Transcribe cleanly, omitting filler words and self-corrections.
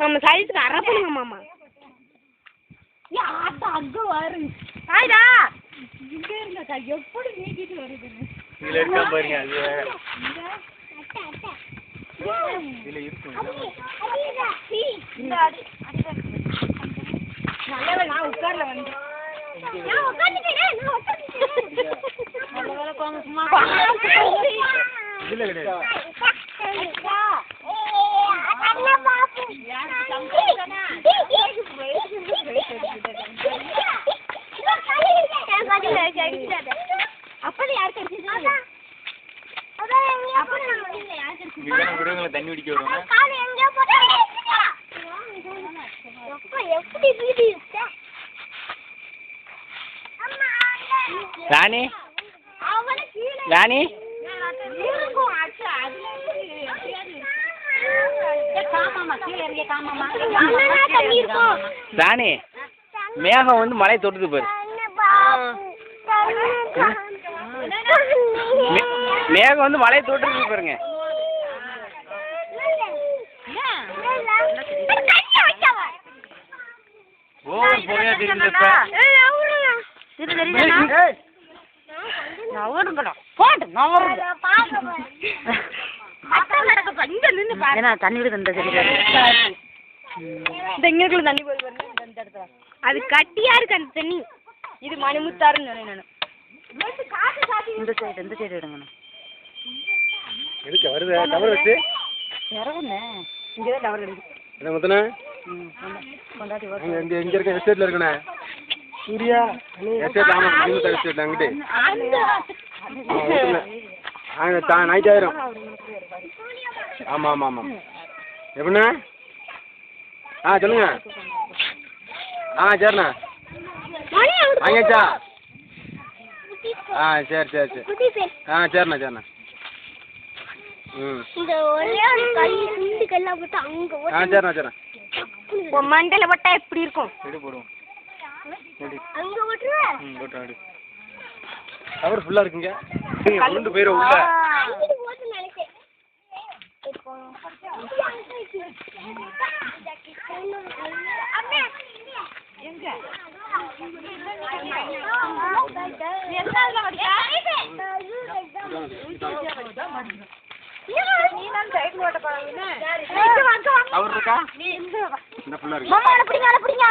மாமா சைடுக்கு அரை பண்ணுங்க மாமா. ஆட்டா அங்க வரும். ஆயிடா. இங்க இருந்தா எப்படி நீக்கிட்டு வருதுன்னு. இதுல இருக்கா பாருங்க அது. அட்ட அட்ட. இதுல இருக்கு. இந்த அடி நல்லவே நான் உட்கார்ல வந்து. நான் உட்கார்ந்துட்டேன். நல்லவேளை கோங்க சும்மா. இதுல கிடையாது. அண்ணா பாப்பு. யார் சம்சாரனா? அப்படி யார் கடிச்சது? அப்படி நம்ம இல்ல யார் கடிச்சது? விடுங்கள தண்ணி குடிக்க வருவாங்க. கால் எங்க போட்டா? எப்படி வீடி இருக்கு? அம்மா ராணி அவள கீழ ராணி இருக்கும் அச்சா அதுல எப்படியாவது காமாமா கீழ இறங்க காமாமா அண்ணா தண்ணி இருக்கும். ராணி மேகம் வந்து மலை தொடுது பாரு. மேகம் வந்து மலை தொடுது பாருங்க. ஓவர் போயா தெரியுதுப்பா. அது கட்டியா இருக்கு அந்த தண்ணி. இது மணிமுத்தாருன்னு நினைக்கிறேன். இந்த சைடு எடுங்க. எதுக்கு வருது கவர் வச்சு இறங்குண்ணே இங்கே டவர் எடுக்கு. என்ன முத்தனே? கொண்டாடி இங்க இருக்க எஸ்டேட்ல இருக்கனே. சூர்யா எஸ்டேட் ஆமா மணிமுத்தார் எஸ்டேட் அங்கிட்டு. அங்க நைட் ஆயிரும். ஆமா ஆமா ஆமா. எப்படிண்ணே? சொல்லுங்க. சரிண்ணா வாங்கியாச்சா? சரி சரி சரி. சரிண்ணா சரிண்ணா. இந்த ஒரே ஒரு கல் இந்த கல்ல போட்டு அங்க சரிண்ணா சரிண்ணா. மண்டல போட்டா எப்படி இருக்கும்? செடி போடுவோம். அங்க போட்டுருவா. போட்டு ஆடு. கவர் ஃபுல்லா இருக்குங்க. உண்டு போயிரு உள்ள. இது போட்டு நினைச்சேன். அம்மா எங்க? என்னால வடியா? நீ நான் சைடு ஓட்ட போறேன்னு. கவர் இருக்கா? இந்த ஃபுல்லா இருக்கு. மாமா அத பிடிங்க